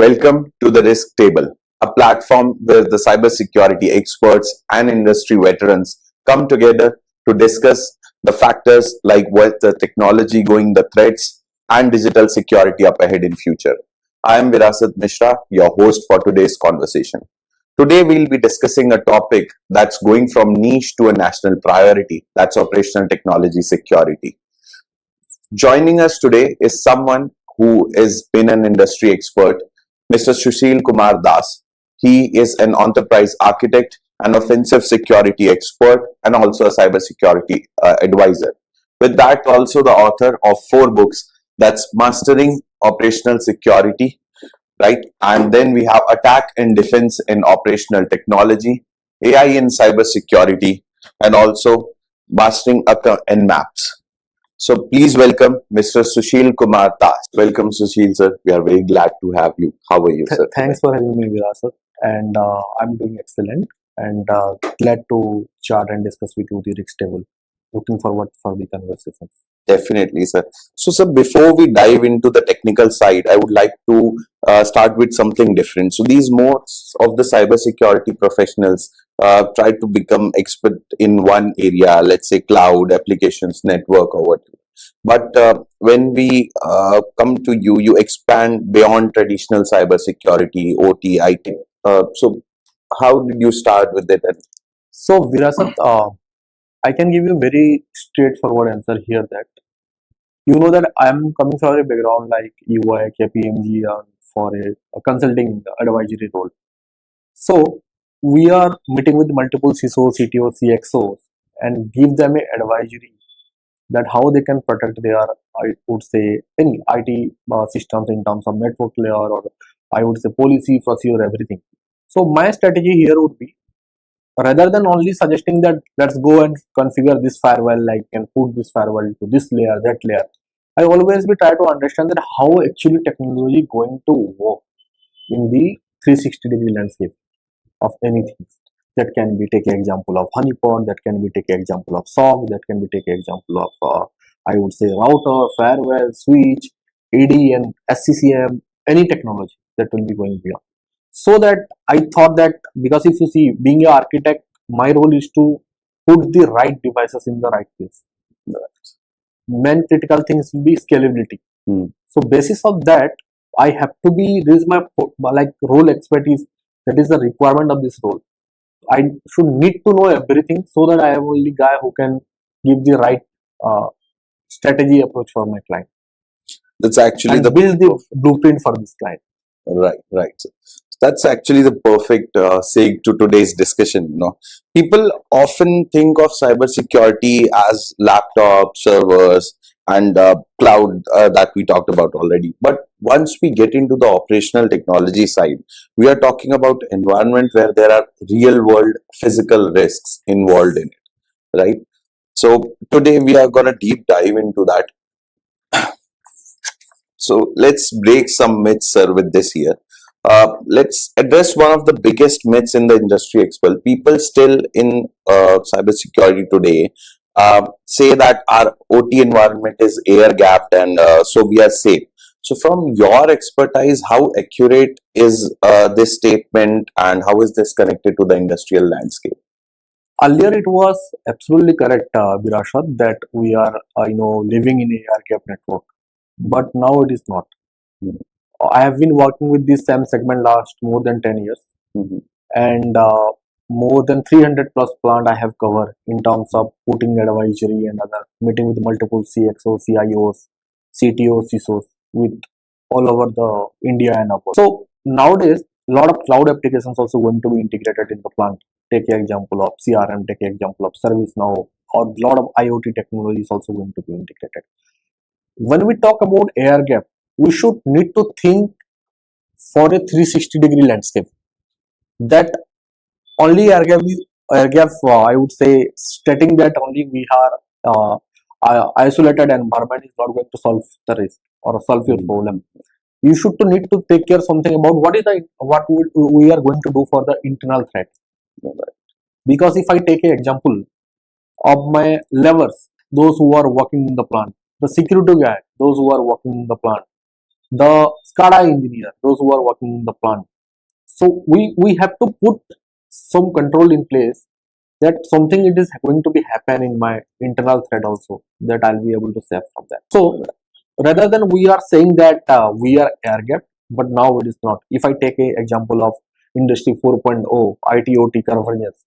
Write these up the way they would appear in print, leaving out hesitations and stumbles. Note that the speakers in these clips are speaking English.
Welcome to the Risk Table, a platform where the cybersecurity experts and industry veterans come together to discuss the factors like what the technology going, the threats, and digital security up ahead in future. I am Virasat Mishra, your host for today's conversation. Today we'll be discussing a topic that's going from niche to a national priority, that's operational technology security. Joining us today is someone who has been an industry expert, Mr. Sushil Kumar Dash. He is an enterprise architect, an offensive security expert, and also a cybersecurity advisor. With that, also the author of 4 books, that's Mastering Operational Security, right? And then we have Attack and Defense in Operational Technology, AI in Cybersecurity, and also Mastering and Maps. So please welcome Mr. Sushil Kumar Dash. Welcome, Sushil sir. We are very glad to have you. How are you, sir? Thanks for having me, Virasat. And I'm doing excellent and glad to chat and discuss with you the risk table. Looking forward for the conversation. Definitely, sir. So, sir, before we dive into the technical side, I would like to start with something different. So, these most of the cybersecurity professionals try to become expert in one area, let's say cloud, applications, network, or whatever. But when we come to you, you expand beyond traditional cybersecurity, OT, IT. So, how did you start with it? So, Virasat, I can give you a very straightforward answer here that you know that I'm coming from a background like UI, KPMG, for a consulting advisory role. So, we are meeting with multiple CISOs, CTOs, CXOs and give them a advisory that how they can protect their, I would say, any IT systems in terms of network layer, or I would say policy, procedure, everything. So my strategy here would be, rather than only suggesting that let's go and configure this firewall, like and put this firewall to this layer, that layer, I always be try to understand that how actually technology going to work in the 360-degree landscape of anything. That can be take example of honeypot, that can be take example of SOC, that can be take example of I would say router, firewall, switch, AD and SCCM, any technology that will be going beyond. So that I thought that, because if you see, being an architect, my role is to put the right devices in the right place. Main critical things will be scalability. So basis of that, I have to be, this is my like role expertise, that is the requirement of this role. I should need to know everything so that I am only guy who can give the right strategy approach for my client. That's actually and build the blueprint for this client. Right. So that's actually the perfect segue to today's discussion. People often think of cybersecurity as laptops, servers, and cloud that we talked about already. But once we get into the operational technology side, we are talking about environment where there are real world physical risks involved in it, right? So today we are going to deep dive into that. So let's break some myths, sir, with this here. Let's address one of the biggest myths in the industry as well. People still in cybersecurity today say that our OT environment is air gapped and so we are safe. So from your expertise, how accurate is this statement and how is this connected to the industrial landscape? Earlier it was absolutely correct, Birashad, that we are living in a air gap network, but now it is not. I have been working with this SAM segment last more than 10 years, and more than 300 plus plant I have covered in terms of putting advisory and other meeting with multiple CXOs, CIOs, CTOs, CISOs with all over the India and abroad. So nowadays, a lot of cloud applications also going to be integrated in the plant. Take an example of CRM, take an example of ServiceNow, or a lot of IoT technology is also going to be integrated. When we talk about air gap, we should need to think for a 360-degree landscape. That only air gap, I would say, stating that only we are isolated environment is not going to solve the risk or solve your problem. You should need to take care something about what we are going to do for the internal threat. Because if I take an example of my levers, those who are working in the plant, the security guy, those who are working in the plant, the SCADA engineer, those who are working in the plant. So we have to put some control in place that something it is going to be happen in my internal thread also, that I'll be able to save from that. So rather than we are saying that we are air gap, but now it is not. If I take a example of industry 4.0 IT OT convergence,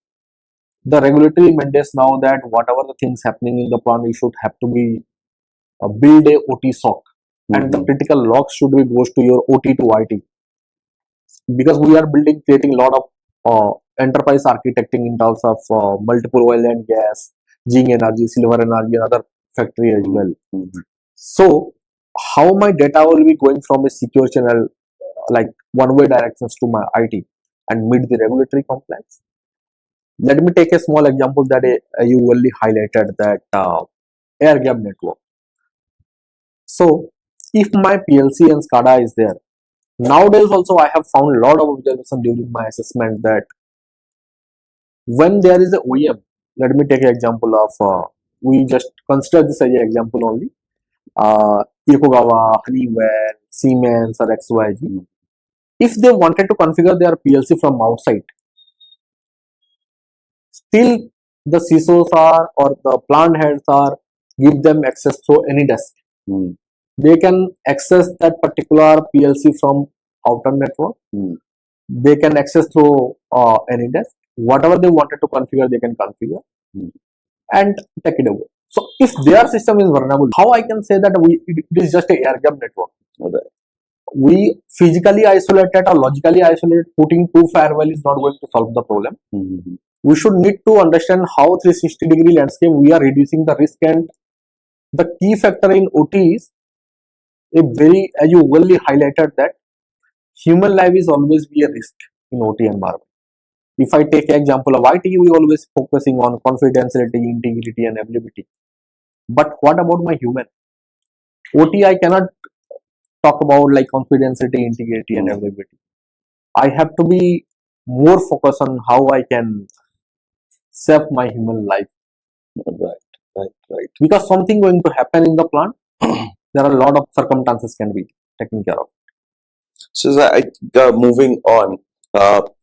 the regulatory mandates now that whatever the things happening in the plant, we should have to be build a OT SOC, and the critical logs should be goes to your OT to IT, because we are creating a lot of enterprise architecting in terms of multiple oil and gas, zinc energy, silver energy, and other factory as well. So how my data will be going from a secure channel like one-way directions to my IT and meet the regulatory compliance? Let me take a small example that you only highlighted, that air gap network. So if my PLC and SCADA is there, nowadays also I have found a lot of observation during my assessment that when there is a OEM, let me take an example of, we just consider this as an example only, Yokogawa, Honeywell, Siemens or XYZ. If they wanted to configure their PLC from outside, still the CISOs are or the plant heads are give them access through any desk. They can access that particular PLC from outer network. They can access through any desk. Whatever they wanted to configure, they can configure and take it away. So if their system is vulnerable, how I can say that it is just a air gap network? We physically isolated or logically isolated, putting two firewall is not going to solve the problem. We should need to understand how 360-degree landscape we are reducing the risk, and the key factor in OT is a very, as you well highlighted, that human life is always be a risk in OT environment. If I take an example of IT, we always focusing on confidentiality, integrity, and availability. But what about my human? OT, I cannot talk about like confidentiality, integrity, and availability. I have to be more focused on how I can save my human life. Right. Because something going to happen in the plant, there are a lot of circumstances can be taken care of. So, moving on,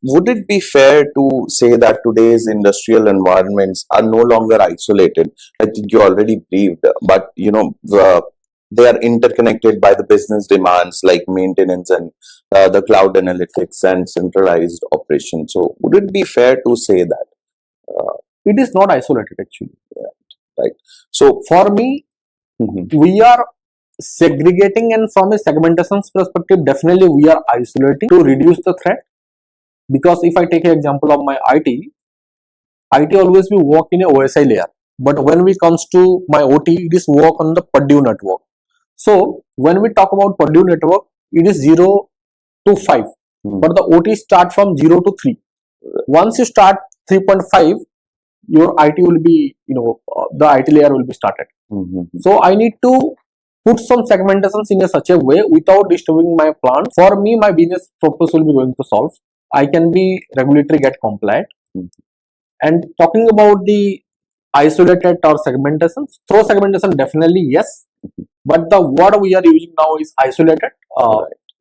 would it be fair to say that today's industrial environments are no longer isolated? I think you already briefed, but they are interconnected by the business demands like maintenance and the cloud analytics and centralized operations. So, would it be fair to say that? It is not isolated actually. Right. So, for me, we are segregating, and from a segmentation perspective, definitely we are isolating to reduce the threat. Because if I take an example of my IT always we work in a OSI layer, but when we comes to my OT, it is work on the Purdue network. So when we talk about Purdue network, it is 0 to 5, but the OT start from 0 to 3. Once you start 3.5, your IT will be, the IT layer will be started. So I need to put some segmentations in such a way without disturbing my plant. For me, my business purpose will be going to solve. I can be regulatory get compliant. And talking about the isolated or segmentation, through segmentation, definitely yes. But the word we are using now is isolated.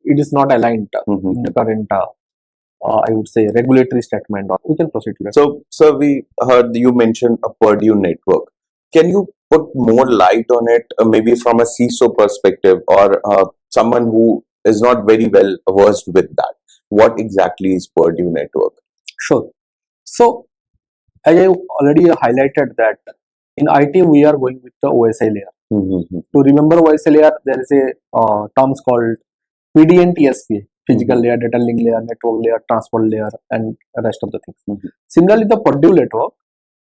It is not aligned in the current, I would say, regulatory statement. Or we can proceed. So we heard you mention a Purdue network. Can you put more light on it, maybe from a CISO perspective or someone who is not very well versed with that? What exactly is Purdue network? Sure. So, as I already highlighted that in IT we are going with the OSI layer. To remember OSI layer, there is a terms called PD and TSP, physical layer, data link layer, network layer, transport layer, and rest of the things. Similarly, the Purdue network,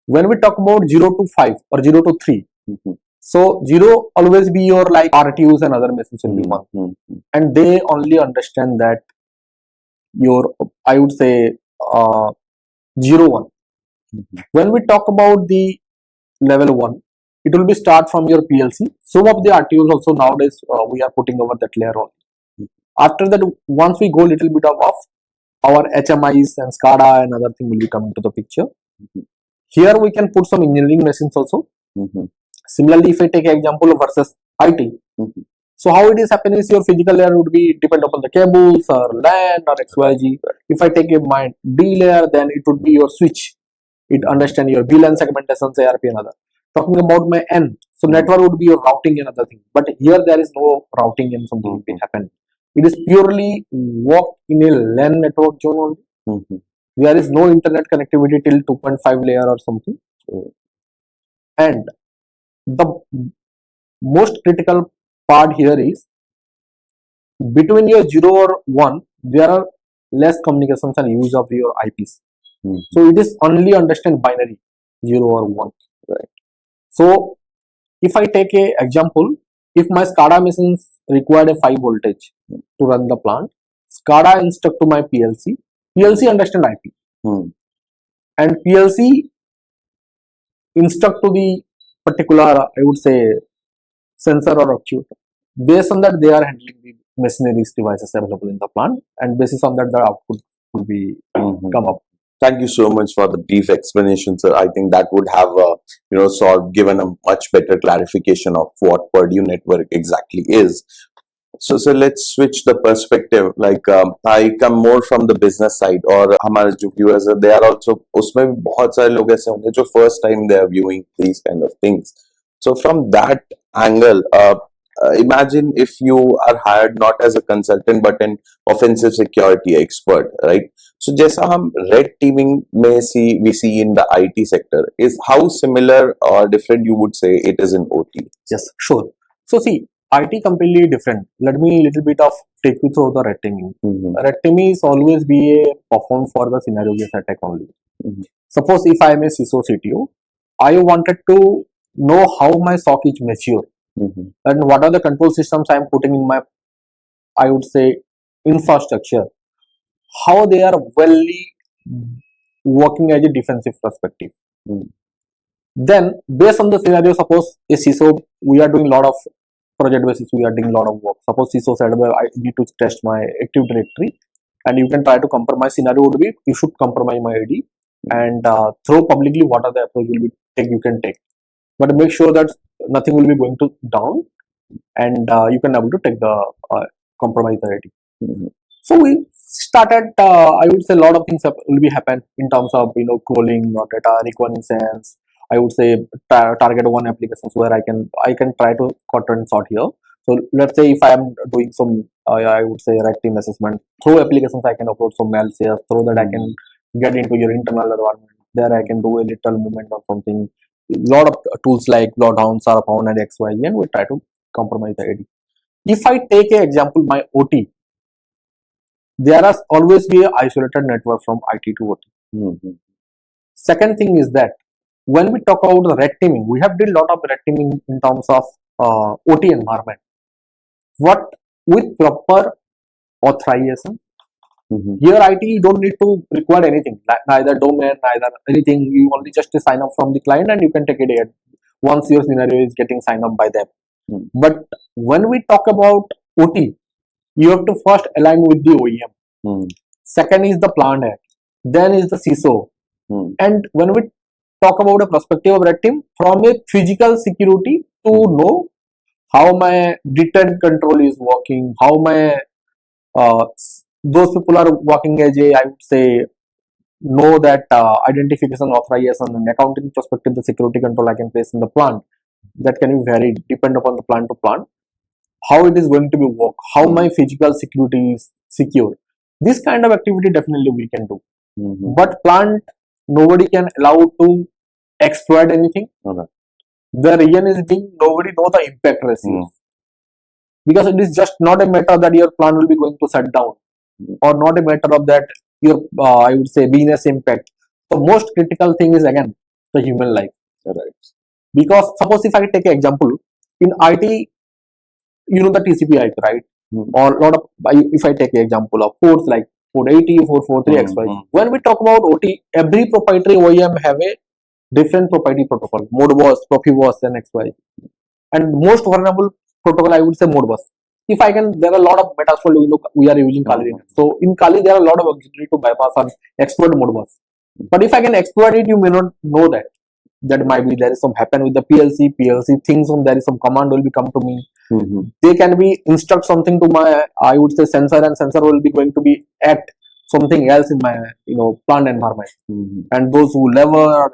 when we talk about 0 to 5 or 0 to 3, so 0 always be your like RTUs and other machines will be 1, and they only understand that your, I would say, 0 1. When we talk about the level 1, it will be start from your PLC. Some of the RTUs also nowadays we are putting over that layer on. After that, once we go little bit of off, our HMIs and SCADA and other thing will be coming to the picture. Here we can put some engineering machines also. Similarly, if I take an example of versus IT, So how it is happening is your physical layer would be depend upon the cables or LAN or XYZ. If I take my D layer, then it would be your switch. It understand your VLAN segmentation, ARP and other. Talking about my N, so network would be your routing and other thing. But here there is no routing and something will happen. It is purely work in a LAN network zone only. There is no internet connectivity till 2.5 layer or something. And the most critical part here is between your 0 or 1, there are less communications and use of your IPs. So it is only understand binary 0 or 1. Right. So if I take a example, if my SCADA machines required a 5 voltage to run the plant, SCADA instruct to my PLC, PLC understand IP, and PLC instruct to the particular, I would say, sensor or actuator. Based on that, they are handling the machineries devices available in the plant, and basis on that, the output will be come up. Thank you so much for the brief explanation, sir. I think that would have, given a much better clarification of what Purdue network exactly is. So let's switch the perspective. Like I come more from the business side, और हमारे जो viewers हैं, they are also उसमें भी बहुत सारे लोग ऐसे होंगे जो first time they are viewing these kind of things. So from that angle, imagine if you are hired not as a consultant but an offensive security expert, right? So जैसा हम red teaming में we see in the IT sector, is how similar or different you would say it is in OT? Yes, sure. So see, IT completely different. Let me little bit of take you through the red teaming. Red teaming is always be a performed for the scenario-based attack only. Suppose if I am a CISO CTO, I wanted to know how my SOC is mature and what are the control systems I am putting in my, I would say, infrastructure, how they are well working as a defensive perspective. Then based on the scenario, suppose a CISO, we are doing a lot of project basis, we are doing a lot of work. Suppose CISO said, well, I need to test my Active Directory, and you can try to compromise. Scenario would be you should compromise my ID and throw publicly what are the approach will be take you can take, but make sure that nothing will be going to down, and you can able to take the compromise the ID. So we started. I would say a lot of things will be happen in terms of crawling or data reconnaissance. I would say target one applications where I can try to cut and sort here. So let's say if I am doing some I would say red team assessment through applications, I can upload some mails here, through that I can get into your internal environment. There I can do a little movement or something. Lot of tools like blowdowns are found and XYZ, and we try to compromise the ID. If I take an example, my OT, there has always be an isolated network from IT to OT. Second thing is that when we talk about the red teaming, we have did a lot of red teaming in terms of OT environment. What with proper authorization. Here IT you don't need to require anything, neither domain, neither anything. You only just sign up from the client and you can take it once your scenario is getting signed up by them. But when we talk about OT, you have to first align with the OEM. Second is the plant head, then is the CISO. And when we talk about a perspective of red team, from a physical security to know how my detent control is working, how my those people are working as a, I would say, know that identification, authorization, and accounting perspective, the security control I can place in the plant. That can be varied, depend upon the plant to plant. How it is going to be work, how my physical security is secure. This kind of activity definitely we can do. But plant, nobody can allow to exploit anything. The reason is being nobody know the impact receives. Because it is just not a matter that your plant will be going to shut down, or not a matter of that your I would say business impact. The most critical thing is again the human life. Because suppose if I take an example, in IT, you know the TCP/IP, right? Or lot of, if I take an example of ports like 480, 443, XY. When we talk about OT, every proprietary OEM have a different proprietary protocol, Modbus, Profibus, and XY. And most vulnerable protocol, I would say Modbus. If I can, there are a lot of Metasploit, we are using Kali. So in Kali, there are a lot of auxiliary to bypass and exploit Modbus. But if I can exploit it, you may not know that. That might be there is some happen with the PLC things, there is some command will be come to me. They can be instruct something to my, I would say, sensor, and sensor will be going to be act something else in my plant environment. And those who level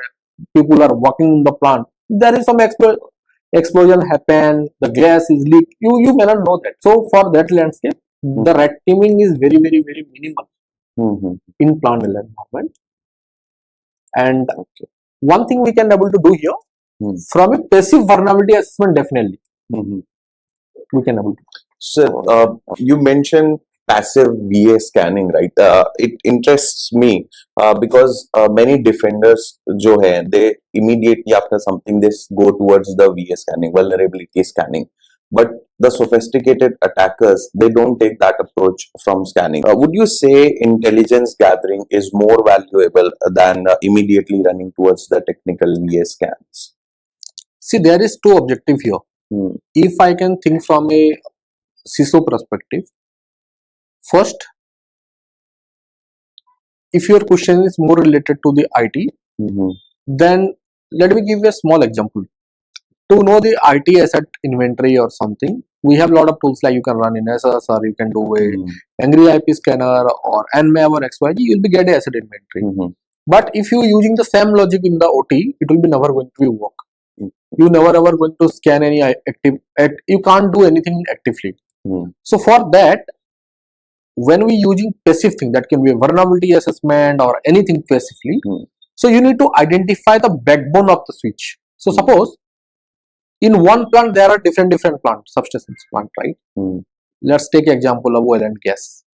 people are working in the plant, there is some explosion happen, the gas is leaked. You may not know that. So for that landscape, the red teaming is very very very minimal in plant environment. And one thing we can able to do here, from a passive vulnerability assessment, definitely we can able to. So you mentioned passive VA scanning, right? It interests me because many defenders, जो है, they immediately after something they go towards the VA scanning, vulnerability scanning. But the sophisticated attackers, they don't take that approach from scanning. Would you say intelligence gathering is more valuable than immediately running towards the technical VA scans? See, there is two objective here. If I can think from a CISO perspective, first, if your question is more related to the IT, then let me give you a small example. To know the IT asset inventory or something, we have a lot of tools like you can run in SS, or you can do a Angry IP scanner or Nmap or XYZ, you will be get a asset inventory. But if you using the same logic in the OT, it will be never going to be work. You never ever going to scan any active, you can't do anything actively. So for that, when we using passive thing, that can be a vulnerability assessment or anything passively, so you need to identify the backbone of the switch. So suppose in one plant there are different plant substations plant, right? Let's take example of oil and gas.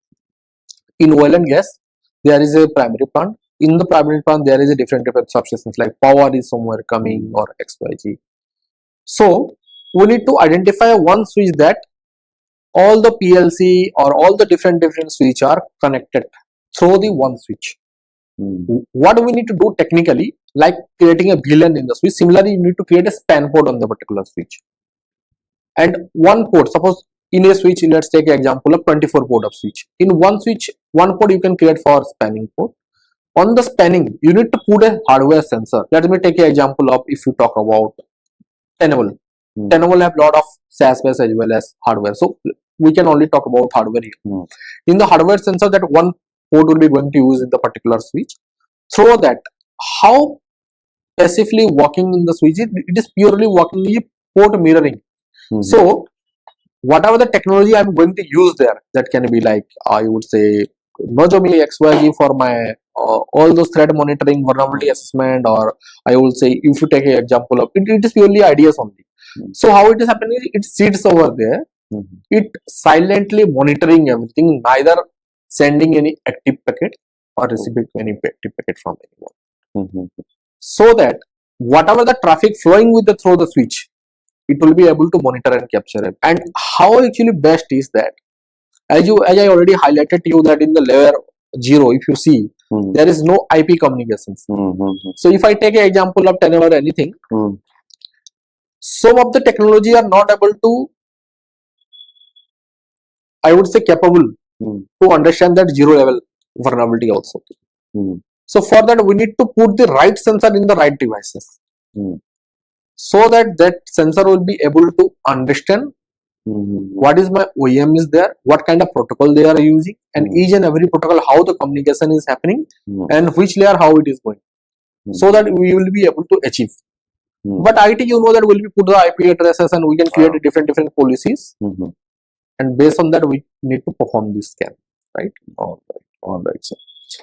In oil and gas, there is a primary plant. In the primary plant, there is a different substations, like power is somewhere coming or XYZ. So we need to identify one switch that all the PLC or all the different switch are connected through the one switch. What we need to do technically, like creating a VLAN in the switch, similarly you need to create a span port on the particular switch. And one port, suppose in a switch, let's take an example of 24 port of switch. In one switch, one port you can create for spanning port. On the spanning, you need to put a hardware sensor. Let me take an example of, if you talk about Tenable. Tenable have lot of SaaS based as well as hardware. So we can only talk about hardware here. In the hardware sensor, that one port will be going to use in the particular switch. Through that, how passively working in the switch, it is purely working in port mirroring. So whatever the technology I'm going to use there, that can be like, I would say, Nozomi XYZ for my all those threat monitoring, vulnerability assessment, or I will say, if you take an example of it is purely ideas only. So how it is happening, it sits over there, it silently monitoring everything, neither sending any active packet or receiving any active packet from anyone. So that whatever the traffic flowing with through the switch, it will be able to monitor and capture it. And how actually best is that, as I already highlighted to you, that in the layer 0, if you see, there is no IP communications. So if I take an example of Tenable or anything, some of the technology are not able to, I would say, capable to understand that 0 level vulnerability also. So for that, we need to put the right sensor in the right devices, so that that sensor will be able to understand what is my OEM is there, what kind of protocol they are using, and each and every protocol, how the communication is happening, and which layer how it is going, so that we will be able to achieve. But IT, you know, that will be put the IP addresses and we can create different policies, and based on that we need to perform this scan, right? All right, sir.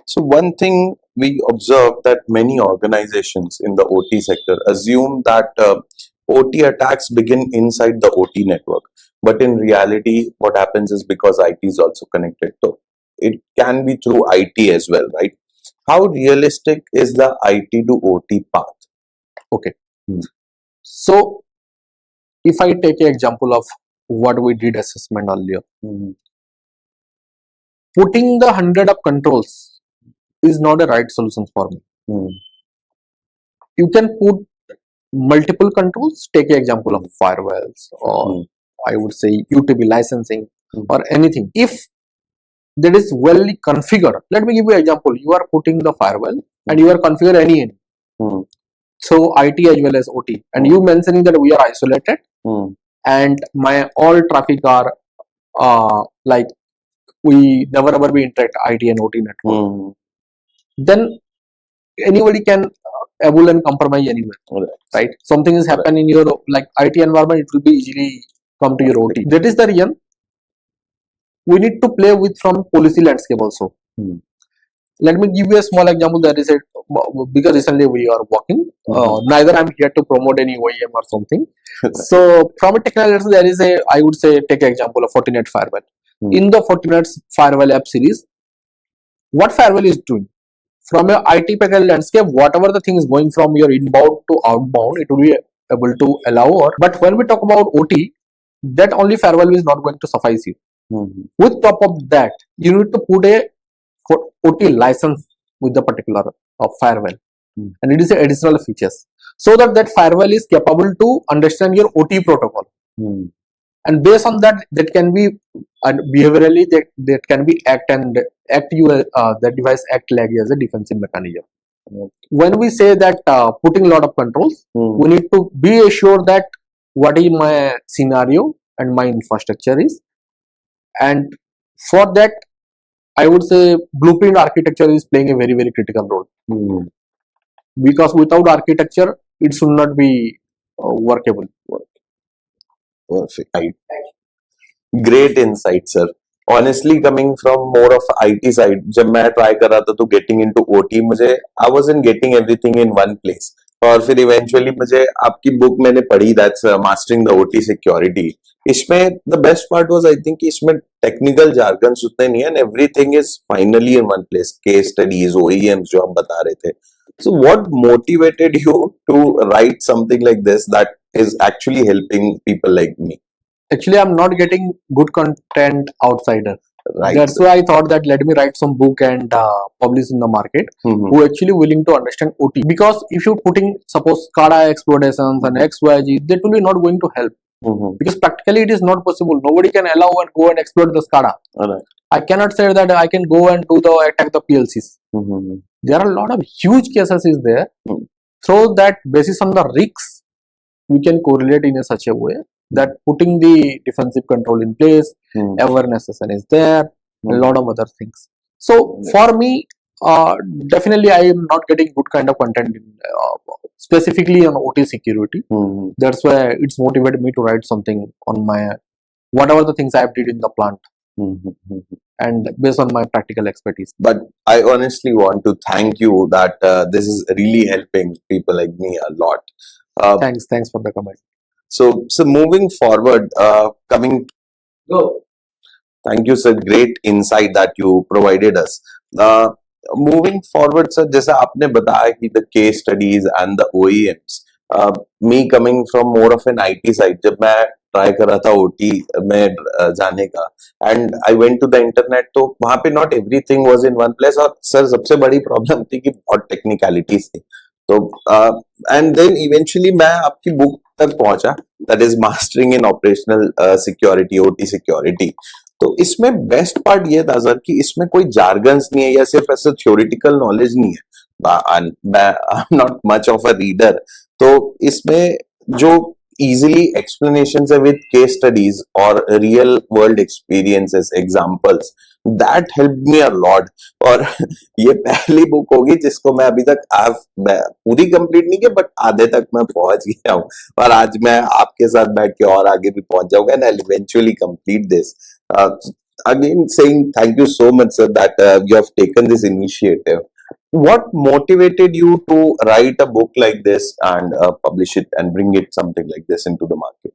So one thing we observe that many organizations in the OT sector assume that OT attacks begin inside the OT network, but in reality, what happens is, because IT is also connected, so it can be through IT as well, right? How realistic is the IT to OT path? Okay. So if I take an example of what we did assessment earlier, putting the 100 of controls is not a right solution for me. You can put multiple controls. Take an example of firewalls, or I would say UTP licensing, or anything. If that is well configured, let me give you an example. You are putting the firewall and you are configure any so IT as well as OT, and you mentioning that we are isolated, and my all traffic are like we never ever be interact IT and OT network, then anybody can able and compromise anywhere, right? Something is happen in your like IT environment, it will be easily come to your OT. That is the reason we need to play with from policy landscape also. Let me give you a small example. That is it, because recently we are working. Neither I'm here to promote any OEM or something. So from a technology, there is a, I would say, take example of Fortinet firewall. In the Fortinet firewall app series, what firewall is doing? From your IT package landscape, whatever the thing is going from your inbound to outbound, it will be able to allow. Or but when we talk about OT, that only firewall is not going to suffice you. With top of that, you need to put a OT license with the particular firewall, and it is a additional features so that that firewall is capable to understand your OT protocol, and based on that, that can be behaviorally that can be act you the device act like as a defensive mechanism. When we say that putting a lot of controls, we need to be assured that what is my scenario and my infrastructure is, and for that I would say blueprint architecture is playing a very critical role, because without architecture it should not be workable. Perfect. Great insight, sir. Honestly, coming from more of IT side, जब मैं try कर रहा था तो getting into OT, मुझे I wasn't getting everything in one place. और फिर eventually मुझे आपकी book मैंने पढ़ी, that's Mastering the OT Security. इसमें the best part was I think इसमें technical jargons उतने नहीं है, and everything is finally in one place. Case studies, OEMs जो आप बता रहे थे. So what motivated you to write something like this that is actually helping people like me? Actually, I'm not getting good content outsider. Right. That's why I thought that let me write some book and publish in the market who actually willing to understand OT. Because if you're putting suppose SCADA exploitations and XYZ, that will be not going to help. Because practically it is not possible. Nobody can allow and go and exploit the SCADA. I cannot say that I can go and do the attack the PLCs. There are a lot of huge cases is there. So that basis on the risks, we can correlate in a such a way that putting the defensive control in place, awareness is there, a lot of other things. So for me, definitely I am not getting good kind of content in, specifically on OT security. That's why it's motivated me to write something on my whatever the things I have did in the plant. And based on my practical expertise. But I honestly want to thank you that this is really helping people like me a lot. Thanks for the comment. So moving forward, thank you, sir. Great insight that you provided us. Moving forward, sir, जैसा आपने बताया कि the case studies and the OEMs. Me coming from more of an IT side, जब मैं try कर रहा था OT में जाने का, and I went to the internet, तो वहाँ पे not everything was in one place, और सर सबसे बड़ी प्रॉब्लम थी कि बहुत टेक्निकलिटीज थी. तो and then eventually मैं आपकी बुक तक पहुंचा, that is Mastering in Operational Security, OT Security. तो इसमें बेस्ट पार्ट ये था सर कि इसमें कोई जार्गन्स नहीं है या सिर्फ ऐसा थ्योरेटिकल नॉलेज नहीं है. मैं I am not much of a reader, तो इसमें जो easily explanations with case studies or real world experiences, examples, that helped me a lot. और ये पहली बुक होगी जिसको मैं अभी तक पूरी कंप्लीट नहीं किया, बट आधे तक मैं पहुंच गया हूँ, और आज मैं आपके साथ बैठ के और आगे भी पहुंच जाऊंगा, and I'll eventually complete this. Again, saying thank you so much, sir, that you have taken this initiative. What motivated you to write a book like this and publish it and bring it something like this into the market?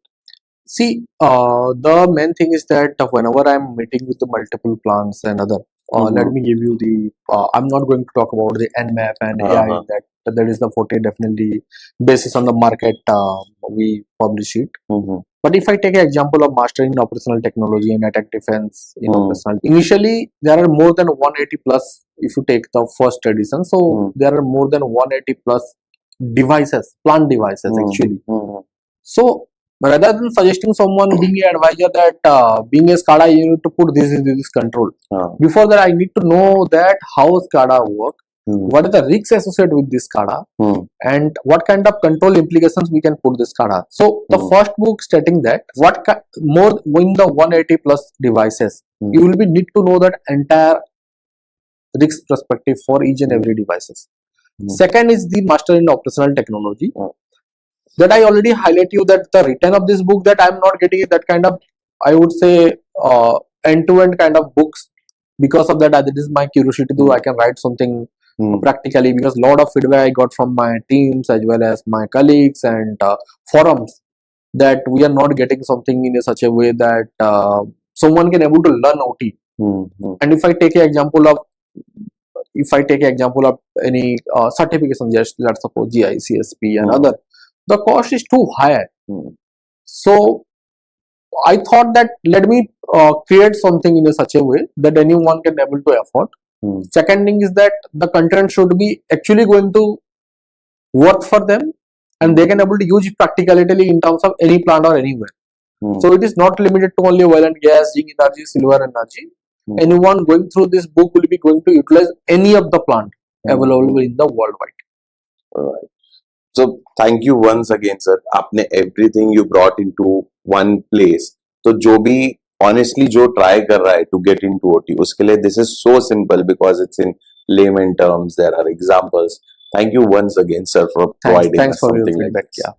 See, the main thing is that whenever I'm meeting with the multiple plants and other, let me give you the. I'm not going to talk about the NMAP and AI. That is the 40 definitely basis on the market. We publish it. But if I take an example of mastering operational technology and attack defense in operational, initially there are more than 180 plus. If you take the first edition, so there are more than 180 plus devices, plant devices actually. So rather than suggesting someone being an advisor that being a SCADA you need to put this control. Before that, I need to know that how SCADA work, what are the risks associated with this SCADA, and what kind of control implications we can put this SCADA. So the first book stating that more going the 180 plus devices, you will be need to know that entire risk perspective for each and every devices. Second is the master in operational technology. That I already highlight you that the written of this book that I am not getting that kind of, I would say, end-to-end kind of books. Because of that, that is my curiosity to I can write something practically, because a lot of feedback I got from my teams as well as my colleagues and forums that we are not getting something in such a way that someone can able to learn OT. And if I take an example of any certification, just let's suppose GICSP and other, the cost is too high. So I thought that let me create something in such a way that anyone can able to afford. Second thing is that the content should be actually going to work for them, and they can able to use it practically in terms of any plant or anywhere. So it is not limited to only oil and gas, zinc energy, silver energy. Anyone going through this book will be going to utilize any of the plant available in the worldwide. Alright. So thank you once again, sir. आपने everything you brought into one place. तो जो भी honestly जो try कर रहा है to get into OT, उसके लिए this is so simple because it's in layman terms. There are examples. Thank you once again, sir, for providing Thanks us for your something feedback. like this.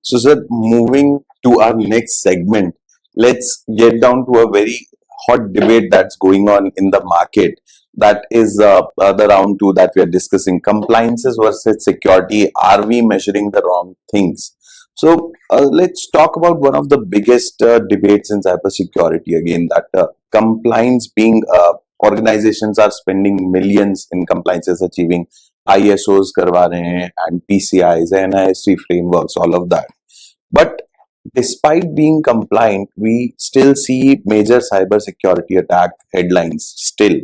So, sir, moving to our next segment, let's get down to a very hot debate that's going on in the market. That is the round two that we are discussing: compliances versus security. Are we measuring the wrong things? So, let's talk about one of the biggest debates in cybersecurity again. That compliance being organizations are spending millions in compliances, achieving ISOs करवा रहे हैं and PCIs, NIST frameworks, all of that. But despite being compliant, we still see major cybersecurity attack headlines still.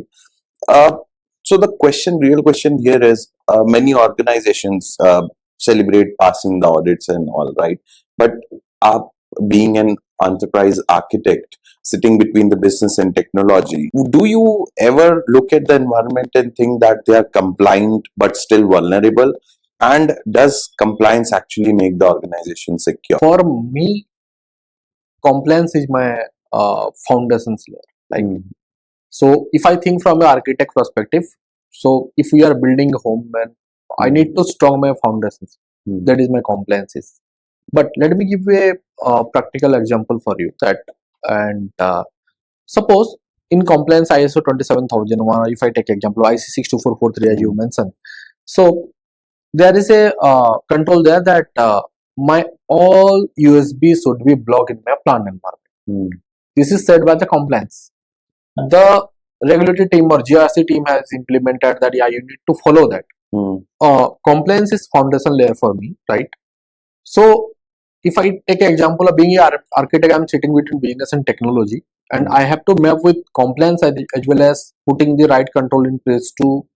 So the real question here is, many organizations celebrate passing the audits and all, right? But being an enterprise architect sitting between the business and technology, do you ever look at the environment and think that they are compliant but still vulnerable? And does compliance actually make the organization secure? For me, compliance is my foundation layer. So if I think from an architect perspective, so if we are building a home, then I need to strong my foundations. That is my compliances. But let me give you a practical example for you that, and suppose in compliance ISO 27001, if I take example IC 62443 as you mentioned, so there is a control there that my all USB should be blocked in my plant environment. This is said by the compliance. The regulatory team or GRC team has implemented that, yeah, you need to follow that. Compliance is foundation layer for me, right? So if I take an example of being an architect, I'm sitting between business and technology, and I have to map with compliance as well as putting the right control in place to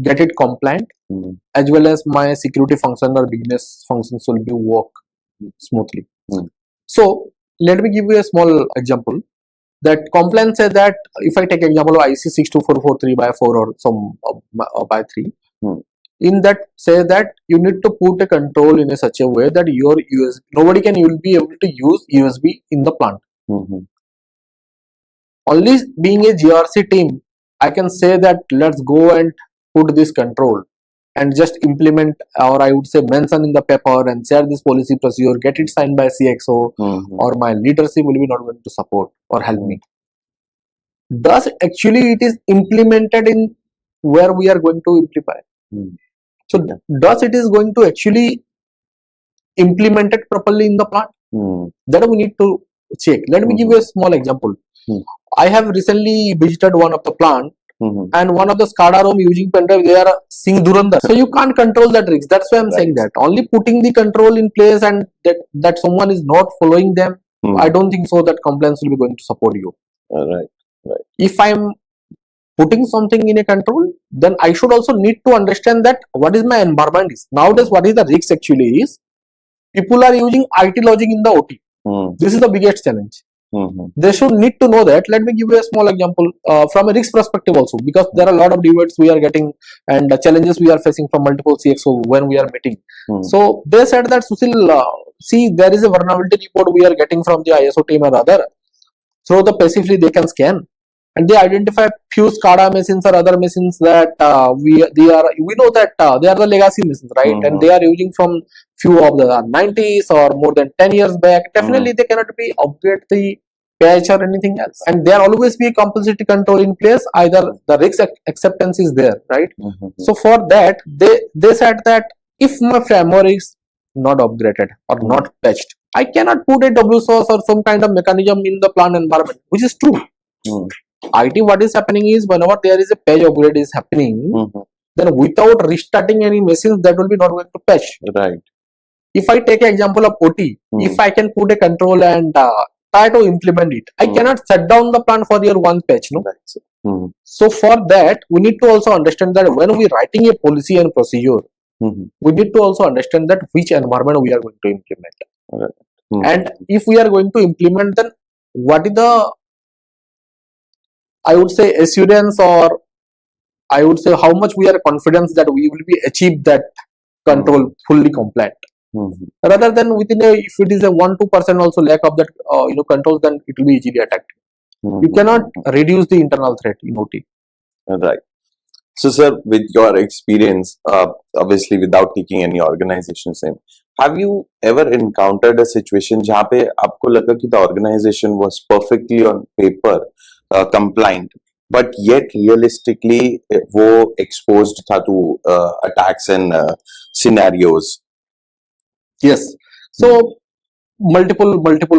get it compliant, as well as my security function or business functions will be work smoothly. So let me give you a small example. That compliance says that if I take example of IC 62443 by 4 or some by 3, in that say that you need to put a control in such a way that your USB, nobody can you will be able to use USB in the plant. Only being a GRC team, I can say that let's go and put this control and just implement, or I would say mention in the paper and share this policy procedure, get it signed by CXO, or my leadership will be not going to support or help me. Thus actually it is implemented in where we are going to implement. So thus it is going to actually implement it properly in the plant. That we need to check. Let me give you a small example. I have recently visited one of the plant, and one of the SCADA room using pendrive, they are seeing Durandar. So you can't control that risk. That's why I'm saying that. Only putting the control in place and that someone is not following them, I don't think so that compliance will be going to support you. Right. If I'm putting something in a control, then I should also need to understand that what is my environment is. Nowadays, what is the risk actually is, people are using IT logic in the OT. This is the biggest challenge. They should need to know that. Let me give you a small example from a risk perspective also, because there are a lot of debates we are getting and challenges we are facing from multiple CXO when we are meeting. So they said that, Sushil, see, there is a vulnerability report we are getting from the ISO team or other. So passively they can scan, and they identify few SCADA machines or other machines that we know that they are the legacy machines, right? And they are using from few of the 90s or more than 10 years back. Definitely they cannot be upgrade the patch or anything else, and there always be a compulsory control in place. Either the risk acceptance is there, right? So for that, they said that if my framework is not upgraded or not patched, I cannot put a W source or some kind of mechanism in the plant environment, which is true. IT, what is happening is, whenever there is a patch upgrade is happening, then without restarting any machines, that will be not going to patch. Right. If I take an example of OT, if I can put a control and try to implement it, I cannot shut down the plant for your one patch, no? Right. So for that, we need to also understand that when we are writing a policy and procedure, we need to also understand that which environment we are going to implement. Right. And if we are going to implement, then what is the, I would say, assurance, or I would say how much we are confident that we will be achieve that control fully compliant. Rather than within a, if it is a 1-2% also lack of that controls, then it will be easily attacked. You cannot reduce the internal threat in OT. Right. So, sir, with your experience, obviously without taking any organization's name, have you ever encountered a situation जहाँ पे आपको लगा कि the organization was perfectly on paper compliant, but yet realistically वो exposed था to attacks and scenarios? Yes. So multiple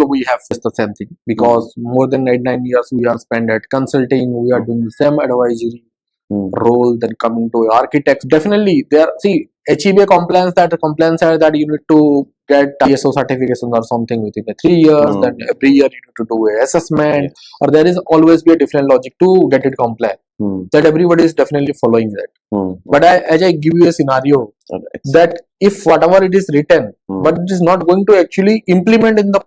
we have faced the same thing, because more than 8-9 years we are spent at consulting. We are doing the same advisory role. Then coming to architects, definitely there. See, achieve a compliance, that compliance are that you need to get ISO certification or something within 3 years. Then every year you need to do a assessment, or there is always be a different logic to get it compliant. That everybody is definitely following that. But as I give you a scenario, that if whatever it is written, but it is not going to actually implement in the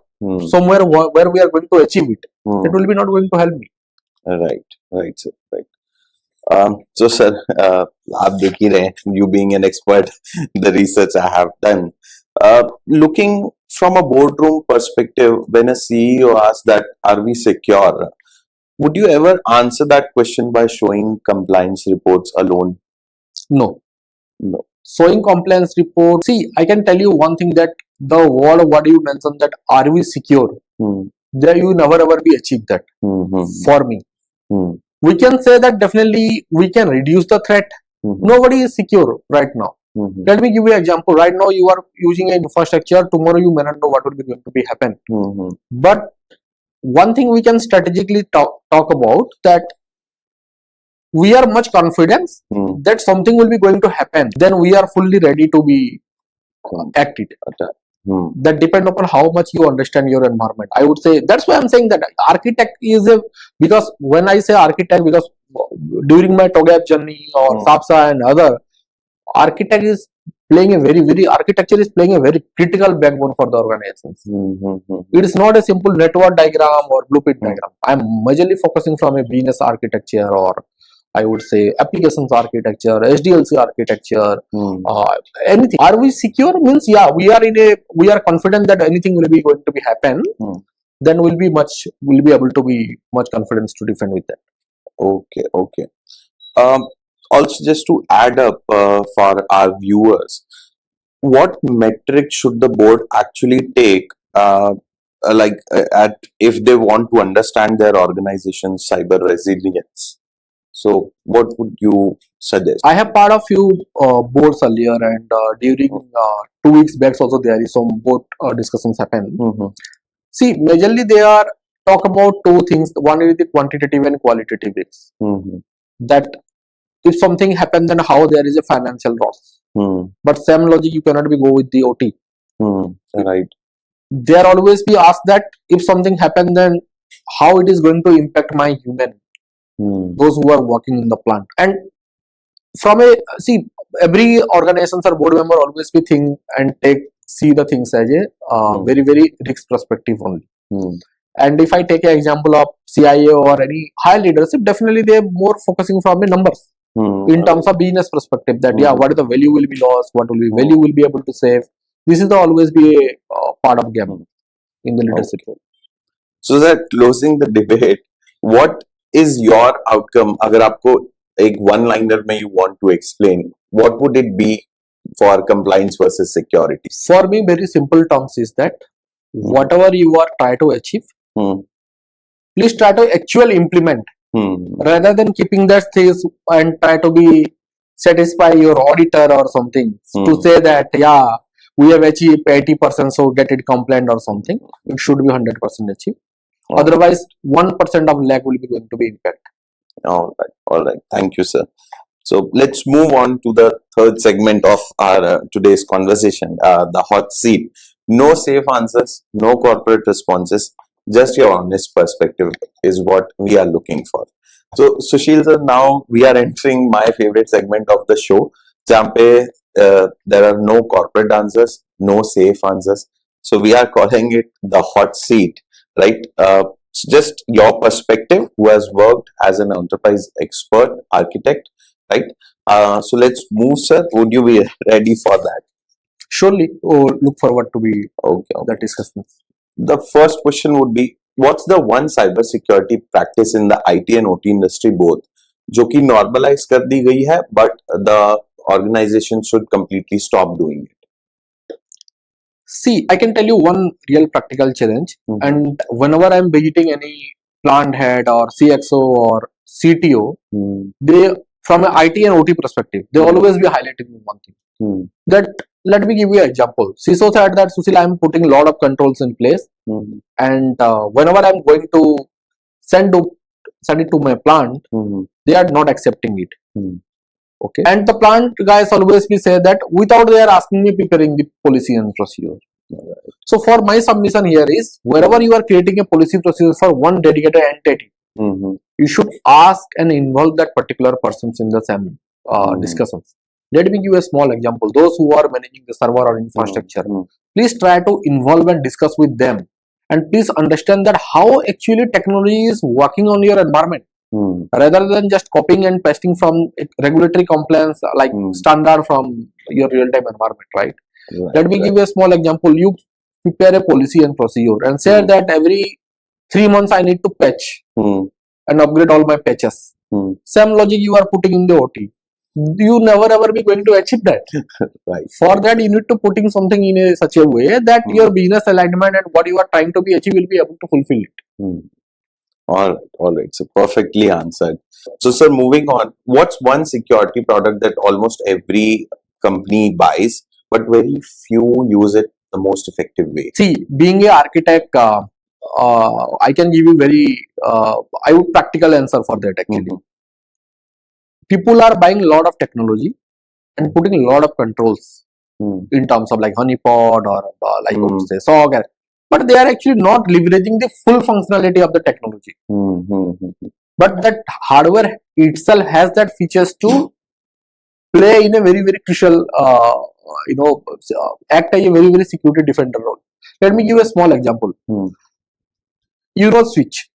somewhere where we are going to achieve it, it will be not going to help me. Right, sir. Right. So, sir, आप देख ही रहे हैं, you being an expert, the research I have done. Looking from a boardroom perspective, when a CEO asks that, are we secure? Would you ever answer that question by showing compliance reports alone? No. No. Showing compliance report. See, I can tell you one thing, that the word what you mentioned, that are we secure? There you never ever be achieve that. For me, we can say that definitely we can reduce the threat. Nobody is secure right now. Let me give you an example. Right now you are using an infrastructure. Tomorrow you may not know what will be going to be happen. But one thing we can strategically talk about, that we are much confident that something will be going to happen. Then we are fully ready to be acted. That depend upon how much you understand your environment. I would say that's why I'm saying that architect is a, because when I say architect, because during my TOGAF journey or SAPSA and other, architect is playing a very architecture is playing a very critical backbone for the organizations. It is not a simple network diagram or blueprint diagram. I'm majorly focusing from a business architecture, or I would say applications architecture, SDLC architecture, anything. Are we secure? Means, yeah, we are confident that anything will be going to be happen. Then we'll be able to be much confidence to defend with that. Okay. Also, just to add up for our viewers, what metrics should the board actually take at if they want to understand their organization's cyber resilience? So, what would you suggest? I have part of few boards earlier, and during 2 weeks back also there is some board discussions happen. See, majorly they are talk about two things. One is the quantitative and qualitative risks. That if something happens, then how there is a financial loss. But same logic you cannot be go with the OT. Right. They are always be asked that if something happens, then how it is going to impact my human, those who are working in the plant. And from every organizations or board member always be think and see the things as a very risk perspective only. And if I take an example of CIO or any high leadership, definitely they're more focusing from the numbers in terms of business perspective. That yeah, what is the value will be lost, what will be value will be able to save. This is the always be a part of game in the leadership. Okay. So that closing the debate, what is your outcome? अगर आपको एक one liner में you want to explain, what would it be for compliance versus security? For me, very simple terms is that whatever you are try to achieve, please try to actually implement rather than keeping that things and try to be satisfy your auditor or something to say that yeah, we have achieved 80%, so get it compliant or something. It should be 100% achieved. Otherwise 1% of lag will be going to be impact. All right. Thank you, sir. So let's move on to the third segment of our today's conversation, the hot seat. No safe answers, no corporate responses, just your honest perspective is what we are looking for. So Sushil sir, now we are entering my favorite segment of the show, जहाँ पे there are no corporate answers, no safe answers. So we are calling it the hot seat, right? Just your perspective, who has worked as an enterprise expert, architect, right? So let's move, sir. Would you be ready for that? Surely, look forward to be Okay. that discussion. The first question would be, what's the one cybersecurity practice in the IT and OT industry both, जो कि normalize कर दी गई है, but the organization should completely stop doing it? See, I can tell you one real practical challenge, and whenever I'm visiting any plant head or CXO or CTO, they, from an IT and OT perspective, they always be highlighting one thing. That, let me give you an example. CISO said that, Sushil, I'm putting a lot of controls in place, and whenever I'm going to send it to my plant, they are not accepting it. Okay. And the plant guys always be say that without they are asking me preparing the policy and procedure. So for my submission here is, wherever you are creating a policy procedure for one dedicated entity, you should ask and involve that particular persons in the same discussions. Let me give a small example. Those who are managing the server or infrastructure, please try to involve and discuss with them, and please understand that how actually technology is working on your environment. Rather than just copying and pasting from regulatory compliance like standard from your real-time environment, right? Let me give you a small example. You prepare a policy and procedure and say that every 3 months I need to patch and upgrade all my patches. Same logic you are putting in the OT. You never ever be going to achieve that. Right. For that, you need to putting something in such a way that your business alignment and what you are trying to be achieve will be able to fulfill it. All right. So perfectly answered. So, sir, moving on, what's one security product that almost every company buys, but very few use it the most effective way? See, being an architect, I can give you very practical answer for that actually. People are buying a lot of technology and putting a lot of controls in terms of like honeypot or like say SOC, but they are actually not leveraging the full functionality of the technology. But that hardware itself has that features to play in a very crucial, act as a very security defender role. Let me give a small example. Switch.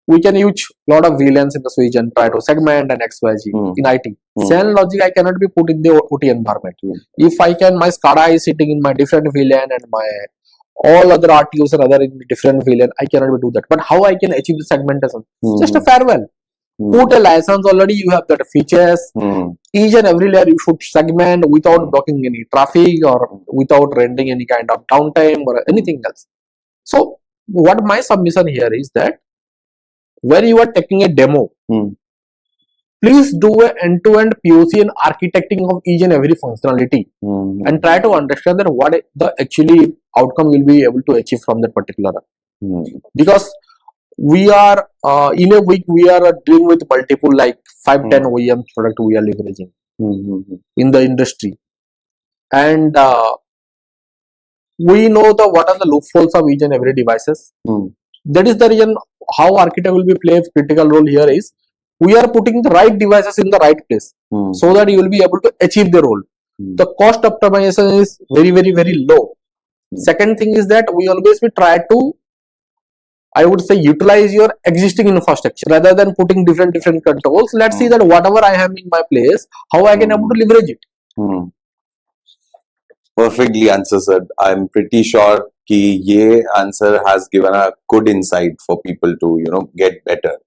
We can use a lot of VLANs in the switch and try to segment and XYZ in IT. Same logic I cannot be put in the OT environment. If I can, my SCADA is sitting in my different VLAN and my all other RTOs are other in different VLAN, I cannot do that. But how I can achieve the segmentation? Just a farewell. Put a license already, you have that features. Each and every layer you should segment without blocking any traffic or without rendering any kind of downtime or anything else. So what my submission here is that when you are taking a demo, please do an end-to-end POC and architecting of each and every functionality and try to understand that what the actually outcome will be able to achieve from that particular. Because we are in a week we are dealing with multiple like 5-10 OEM product we are leveraging in the industry, and we know what are the loopholes of each and every devices. That is the reason how architect will be play a critical role here is we are putting the right devices in the right place so that you will be able to achieve the role. The cost optimization is very low. Second thing is that we always try to I would say utilize your existing infrastructure rather than putting different controls. Let's see that whatever I have in my place, how I can able to leverage it. Perfectly answered. I'm pretty sure कि ये answer has given a good insight for people to get better.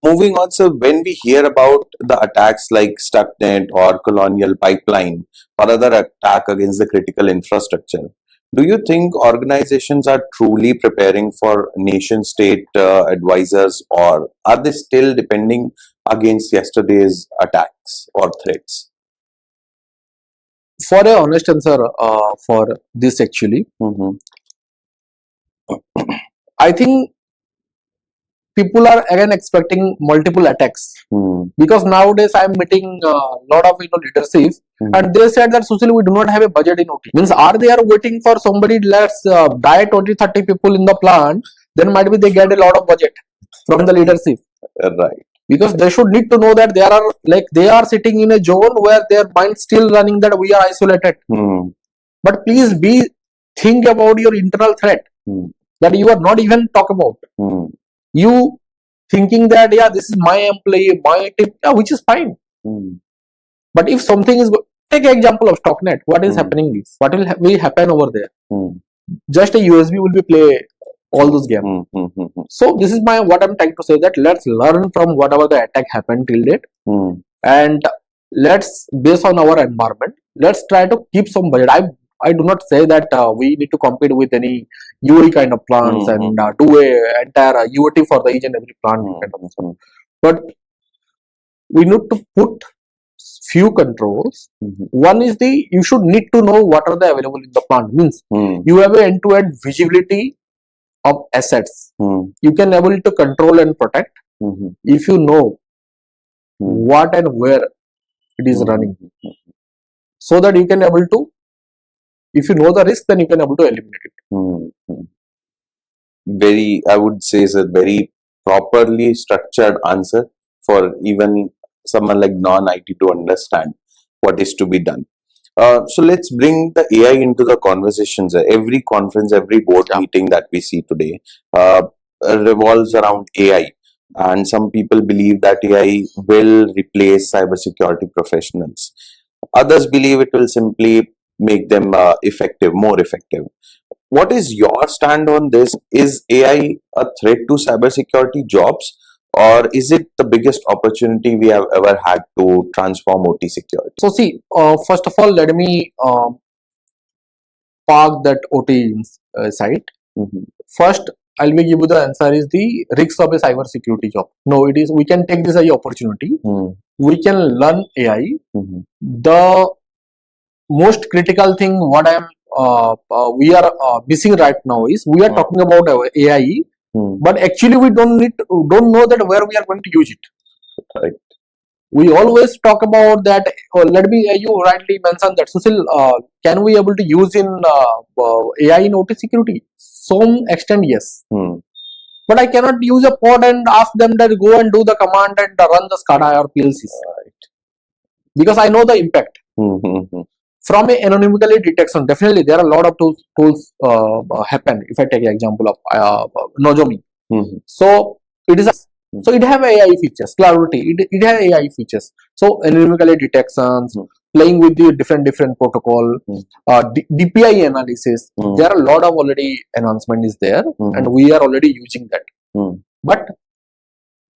Moving on, so when we hear about the attacks like Stuxnet or Colonial Pipeline or other attack against the critical infrastructure, do you think organizations are truly preparing for nation state advisors, or are they still depending against yesterday's attacks or threats? For a honest answer for this, actually, I think people are again expecting multiple attacks because nowadays I am meeting a lot of leadership, and they said that Sushil, we do not have a budget in OT. Means are they are waiting for somebody, let's die 20-30 people in the plant, then might be they get a lot of budget from the leadership. Right. Because they should need to know that they are sitting in a zone where their mind still running that we are isolated. But please think about your internal threat that you are not even talk about. You thinking that this is my employee, my team, which is fine. But if something is, take an example of Stuxnet, what is happening is, what will happen over there? Just a USB will be play all those games. So this is what I'm trying to say, that let's learn from whatever the attack happened till date, and let's, based on our environment, let's try to keep some budget. I do not say that we need to compete with any UAE kind of plants and do a entire UAT for the each and every plant kind of stuff. But we need to put few controls. One is you should need to know what are the available in the plant. Means you have an end-to-end visibility of assets. You can able to control and protect if you know what and where it is running, so that you can able to, if you know the risk, then you can able to eliminate it. Very, I would say, is a very properly structured answer for even someone like non-IT to understand what is to be done. So let's bring the AI into the conversations. Every conference, every board meeting that we see today revolves around AI. And some people believe that AI will replace cybersecurity professionals. Others believe it will simply make them more effective. What is your stand on this? Is AI a threat to cybersecurity jobs, or is it the biggest opportunity we have ever had to transform OT security? So see, first of all, let me park that OT side. First, I'll give you the answer is the risks of a cybersecurity job. No, it is, we can take this as an opportunity. We can learn AI. The most critical thing what we are missing right now is we are talking about AI, but actually we don't know that where we are going to use it. Right. We always talk about that. You rightly mentioned that, Sushil, can we able to use in AI in OT security? Some extent, yes. But I cannot use a pod and ask them that go and do the command and run the SCADA or PLCs. Right. Because I know the impact. From a anonymity detection, definitely there are a lot of tools happen. If I take an example of Nozomi, so it is so it have AI features, clarity. It has AI features. So anonymity detections, playing with the different protocol, DPI analysis. There are a lot of already enhancement is there, and we are already using that. But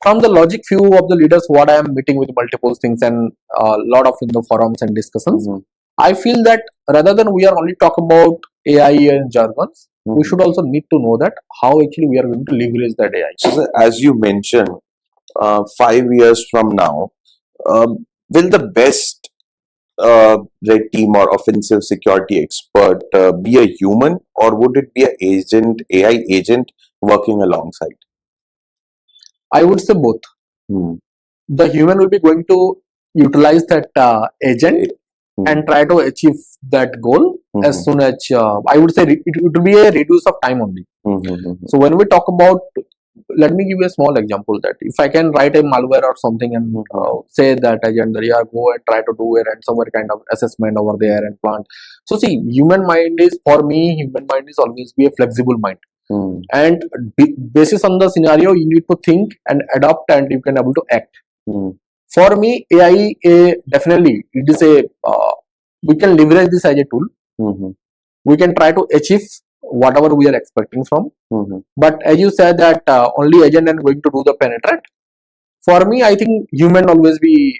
from the logic view of the leaders, what I am meeting with multiple things and a lot of in the forums and discussions, I feel that rather than we are only talk about AI and jargons, we should also need to know that how actually we are going to leverage that AI. So, as you mentioned, 5 years from now, will the best red team or offensive security expert be a human, or would it be an AI agent working alongside? I would say both. The human will be going to utilize that agent and try to achieve that goal as soon as I would say it will be a reduce of time only. So when we talk about, let me give you a small example, that if I can write a malware or something and say that agent that go and try to do a ransomware kind of assessment over there and plant. So see, human mind is always be a flexible mind. And basis on the scenario, you need to think and adapt, and you can able to act. For me, AI definitely it is a we can leverage this as a tool. We can try to achieve whatever we are expecting from. But as you said that only agent and going to do the penetrate. For me, I think human always be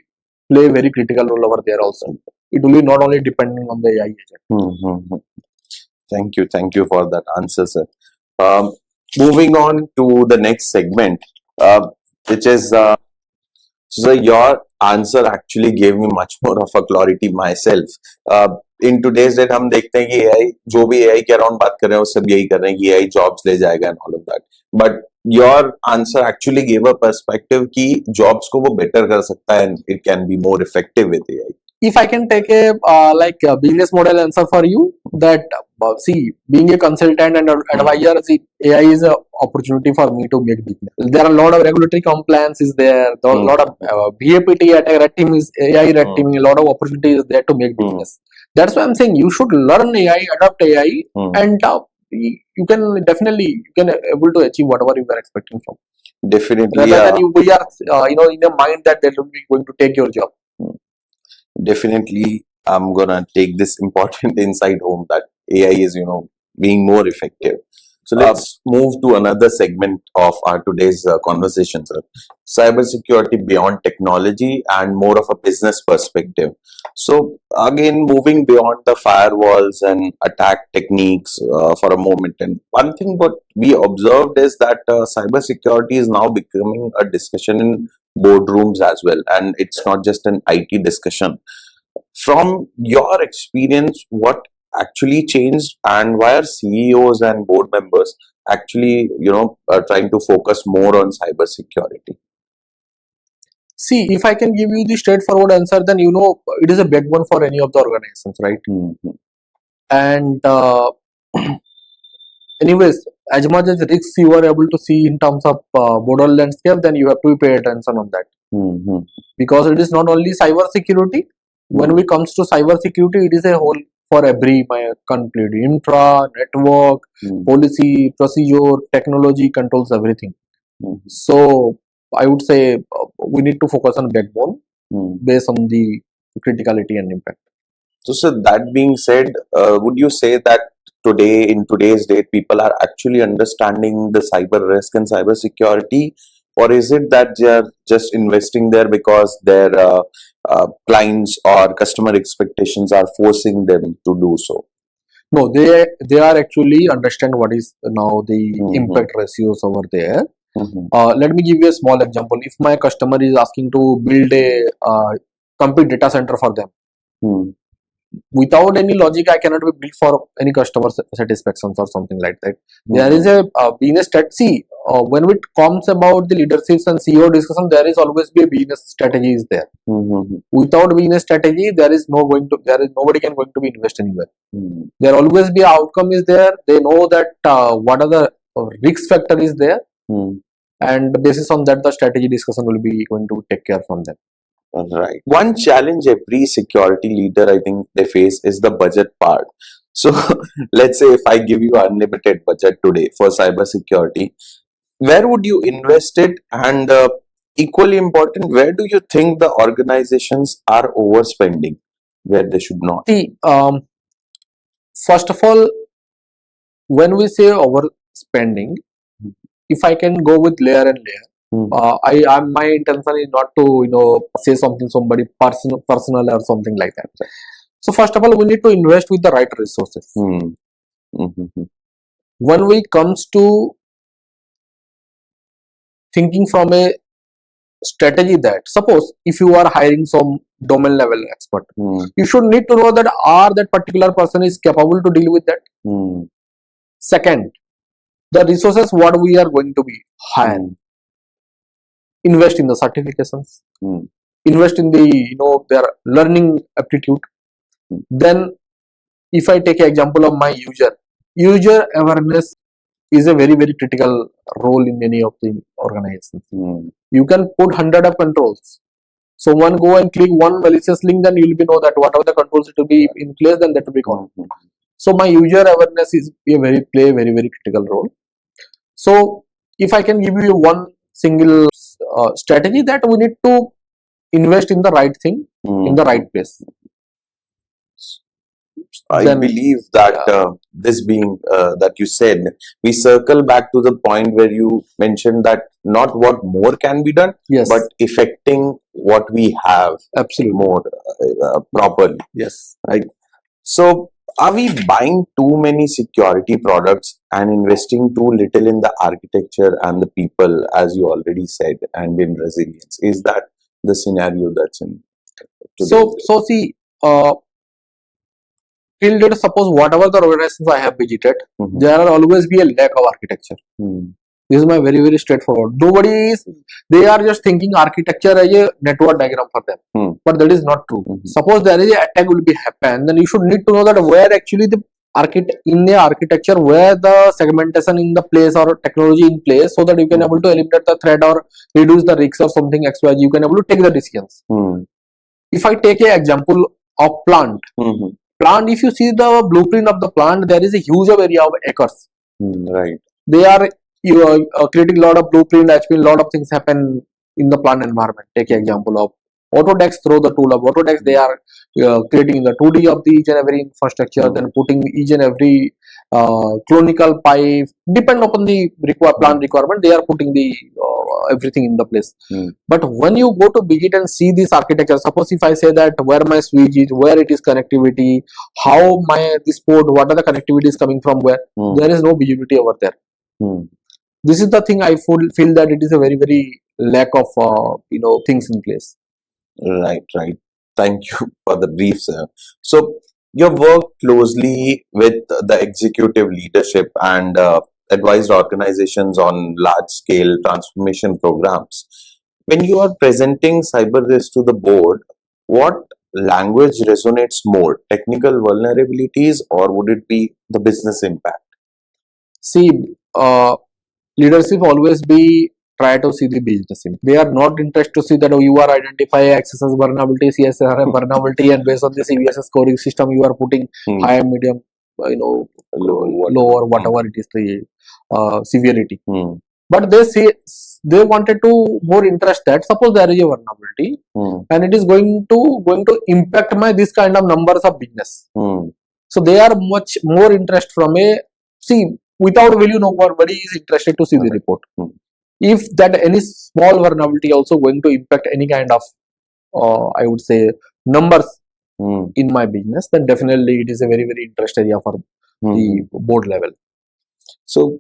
play a very critical role over there also. It will be not only depending on the AI agent. Thank you for that answer, sir. Moving on to the next segment, which is so your answer actually gave me much more of a clarity myself. In today's date हम देखते हैं कि AI जो भी AI के around बात कर रहे हैं वो सब यही कर रहे हैं कि AI jobs ले जाएगा and all of that. But your answer actually gave a perspective कि jobs को वो better कर सकता है and it can be more effective with AI. If I can take a business model answer for you, that see, being a consultant and advisor, see, AI is an opportunity for me to make business. There are a lot of regulatory compliance is there. There are a lot of BAPT at red team is AI red teaming. A lot of opportunity is there to make business. That's why I'm saying you should learn AI, adapt AI, and you can definitely able to achieve whatever you are expecting from. Definitely. Rather than we are in a mind that they will be going to take your job. Definitely, I'm gonna take this important insight home that AI is, being more effective. So let's move to another segment of our today's conversation, sir. Cybersecurity beyond technology and more of a business perspective. So again, moving beyond the firewalls and attack techniques for a moment. And one thing what we observed is that cybersecurity is now becoming a discussion in boardrooms as well, and it's not just an IT discussion. From your experience, what actually changed, and why are CEOs and board members actually, are trying to focus more on cybersecurity? See, if I can give you the straightforward answer, then it is a backbone for any of the organizations, right? And anyways, as much as risks you are able to see in terms of border landscape, then you have to pay attention on that. Because it is not only cyber security. When it comes to cyber security, it is a whole for every complete infra, network, policy, procedure, technology controls everything. So I would say we need to focus on backbone based on the criticality and impact. So, sir, that being said, would you say that today, in today's date, people are actually understanding the cyber risk and cyber security, or is it that they are just investing there because their clients or customer expectations are forcing them to do so? No, they are actually understand what is now the impact ratios over there. Let me give you a small example. If my customer is asking to build a complete data center for them, without any logic, I cannot be built for any customer satisfactions or something like that. There is a business strategy. When it comes about the leaderships and CEO discussion, there is always be a business strategy is there. Without business strategy, there is nobody can going to be invest anywhere. There always be a outcome is there. They know that what are the risk factor is there, and basis on that the strategy discussion will be going to take care from them. Right. One challenge every security leader, I think, they face is the budget part. So let's say if I give you unlimited budget today for cybersecurity, where would you invest it? And equally important, where do you think the organizations are overspending where they should not? See, first of all, when we say overspending, if I can go with layer and layer, my intention is not to say somebody personal or something like that. So first of all, we need to invest with the right resources. When we comes to thinking from a strategy, that suppose if you are hiring some domain level expert, you should need to know that that particular person is capable to deal with that. Second, the resources what we are going to be hiring. Invest in the certifications, invest in the their learning aptitude. Then if I take an example of my user awareness is a very, very critical role in any of the organizations. You can put 100 of controls. So one go and click one malicious link, then you will be know that whatever the controls it will be in place, then that will be gone. So my user awareness is play a very, very critical role. So if I can give you one single strategy, that we need to invest in the right thing in the right place. I Then believe that this being that you said, we circle back to the point where you mentioned that not what more can be done, yes, but effecting what we have absolutely more properly. yes. Right. So, are we buying too many security products and investing too little in the architecture and the people, as you already said, and in resilience? Is that the scenario that's in today's day? So see, till date, suppose whatever the organizations I have visited, Mhm. there will always be a lack of architecture. Hmm. This is my very straightforward. Nobody is, they are just thinking architecture as a network diagram for them. Hmm. But that is not true. Mhm. Suppose there is an attack will be happen, then you should need to know that where actually the in the architecture, where the segmentation in the place or technology in place, so that you can Hmm. able to eliminate the threat or reduce the risks or something XYZ, you can able to take the decisions. Hmm. If I take an example of plant, Mhm. plant, if you see the blueprint of the plant, there is a huge area of acres. Right. They are creating a lot of blueprint, actually a lot of things happen in the plant environment. Take an example of Autodesk, through the tool of Autodesk, they are creating the 2D of the each and every infrastructure, then putting each and every clonical pipe, depend upon the plant requirement, they are putting the everything in the place. But when you go to visit and see this architecture, suppose if I say that where my switch is, where it is connectivity, how my this port, what are the connectivity is coming from where, there is no visibility over there. This is the thing I feel that it is a very lack of things in place. Right. Thank you for the brief, sir. So, you work closely with the executive leadership and advised organizations on large scale transformation programs. When you are presenting cyber risk to the board, what language resonates more, technical vulnerabilities, or would it be the business impact? See, leadership always be try to see the business impact. They are not interested to see that you are identifying accesses vulnerability, CSR vulnerability, and based on the CVS scoring system, you are putting high, medium, low or whatever it is the severity. But they say they wanted to more interest that suppose there is a vulnerability and it is going to impact my this kind of numbers of business. So they are much more interest from a without value nobody is interested to see the report. If that any small vulnerability also going to impact any kind of I would say numbers in my business, then definitely it is a very interest area for the board level. So,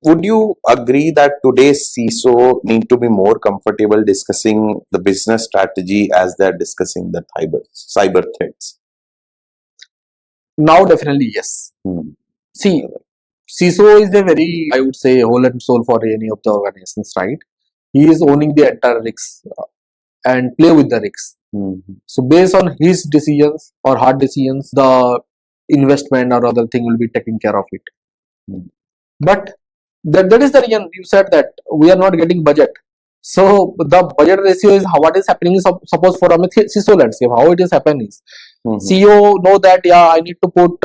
would you agree that today's CISO need to be more comfortable discussing the business strategy as they're discussing the cyber threats? Now, definitely yes. See, CISO is a very, I would say, whole and soul for any of the organizations, right? He is owning the entire risks and play with the risks. So, based on his decisions or hard decisions, the investment or other thing will be taking care of it. But that is the reason you said that we are not getting budget. So the budget ratio is what is happening is suppose for a CISO landscape, how it is happening is CEO know that I need to put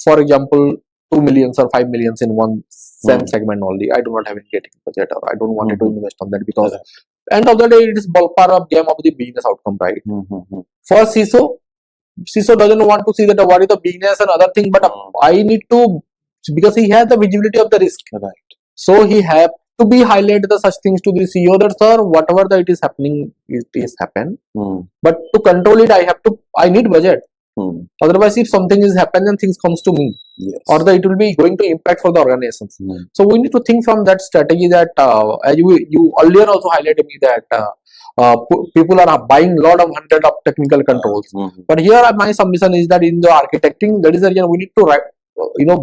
for example 2 millions or 5 millions in one segment only. I do not have any getting budget or I don't want to invest on that because end of the day it is ballpark of game of the business outcome, right? For CISO doesn't want to see that what is the business and other thing, but I need to, because he has the visibility of the risk. Right. So he have to be highlight the such things to the CEO that sir, whatever that it is happening, it is happen. But to control it, I need budget. Otherwise, if something is happening, then things comes to me, or it will be going to impact for the organizations. So we need to think from that strategy that as you earlier also highlighted me that people are buying a lot of hundred of technical controls. But here my submission is that in the architecting, that is the reason we need to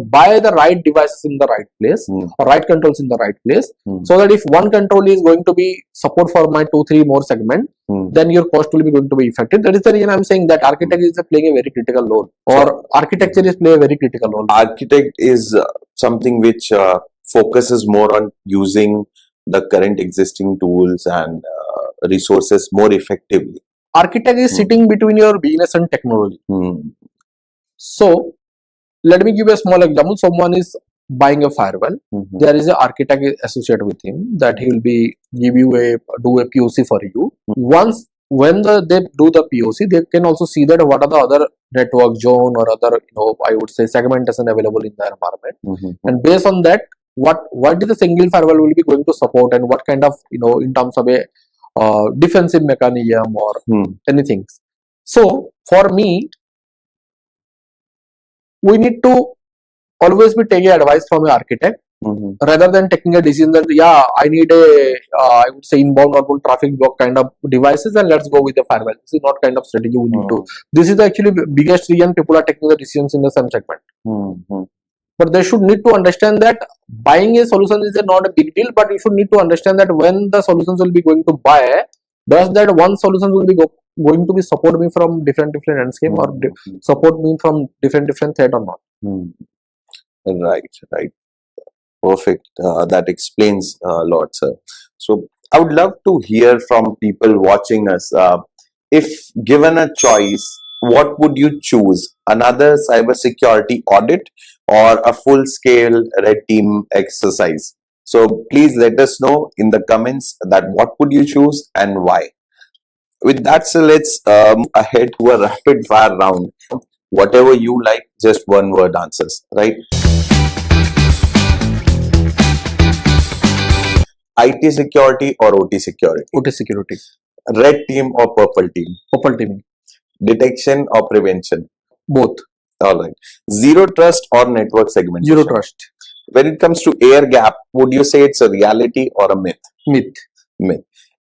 buy the right devices in the right place or right controls in the right place, so that if one control is going to be support for my 2-3 more segment, then your cost will be going to be affected. That is the reason I'm saying that architect is playing a very critical role, or architecture is playing a very critical role. Architect is something which focuses more on using the current existing tools and resources more effectively. Architect is sitting between your business and technology. So let me give you a small example. Someone is buying a firewall, Mhm. there is an architect associated with him that he will be give you do a POC for you. Once when they do the POC, they can also see that what are the other network zone or other I would say segmentation available in the environment, Mhm. and based on that, what is the single firewall will be going to support, and what kind of in terms of a defensive mechanism or Hmm. anything. So for me, we need to always be taking advice from an architect Mhm. rather than taking a decision that I need a I would say inbound outbound traffic block kind of devices and let's go with the firewall. This is not kind of strategy we need to. This is actually the biggest reason people are taking the decisions in the same segment. Mhm. But they should need to understand that buying a solution is not a big deal, but you should need to understand that when the solutions will be going to buy, does that one solution will be going to be support me from different landscape or support me from different threat or not. Right, right. Perfect. That explains a lot, sir. So I would love to hear from people watching us. If given a choice, what would you choose? Another cybersecurity audit or a full-scale red team exercise? So please let us know in the comments that what would you choose and why. With that, so let's ahead to a rapid fire round. Whatever you like, just one word answers, right? IT security or OT security? OT security. Red team or purple team? Purple team. Detection or prevention? Both. All right. Zero trust or network segmentation? Zero trust. When it comes to air gap, would you say it's a reality or a myth? Myth. Myth.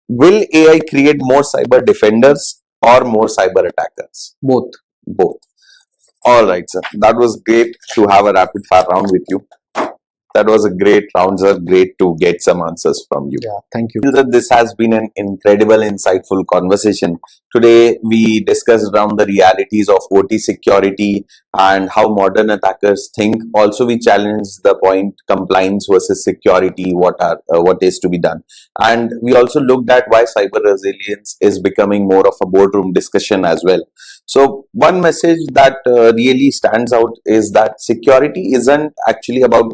Will AI create more cyber defenders or more cyber attackers? Both. Both. All right, sir. That was great to have a rapid fire round with you. That was a great round, sir. Great to get some answers from you. Yeah, thank you. This has been an incredible, insightful conversation. Today, we discussed around the realities of OT security and how modern attackers think. Also, we challenged the point compliance versus security, what is to be done. And we also looked at why cyber resilience is becoming more of a boardroom discussion as well. So one message that really stands out is that security isn't actually about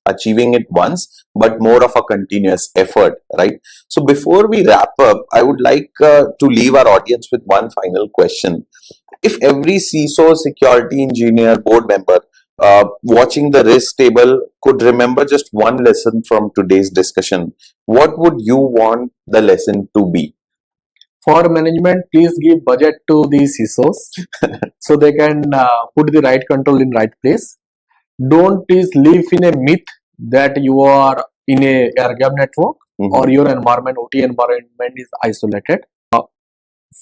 achieving it once, but more of a continuous effort, right? So before we wrap up, I would like to leave our audience with one final question. If every CISO, security engineer, board member watching the risk table could remember just one lesson from today's discussion, what would you want the lesson to be? For management, please give budget to the CISOs so they can put the right control in right place. Don't please live in a myth that you are in a air gap network or your environment, OT environment is isolated.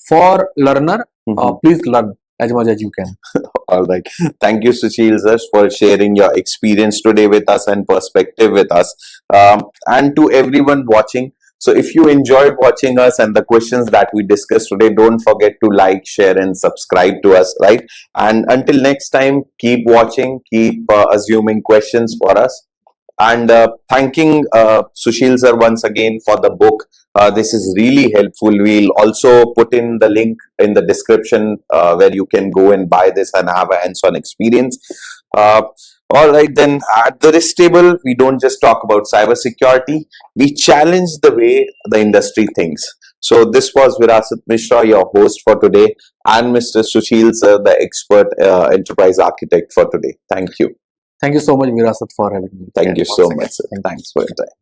For learner, please learn as much as you can. All right. Thank you, Sushil sir, for sharing your experience today with us and perspective with us. And to everyone watching, so if you enjoyed watching us and the questions that we discussed today, don't forget to like, share, and subscribe to us, right? And until next time, keep watching, keep assuming questions for us. And thanking Sushil sir once again for the book. This is really helpful. We'll also put in the link in the description where you can go and buy this and have a hands-on experience. Uh, all right, then at the risk table, we don't just talk about cybersecurity. We challenge the way the industry thinks. So this was Virasat Mishra, your host for today, and Mr. Sushil sir, the expert enterprise architect for today. Thank you. Thank you so much, Virasat, for having me. Thank you so much, sir. Thanks for your time.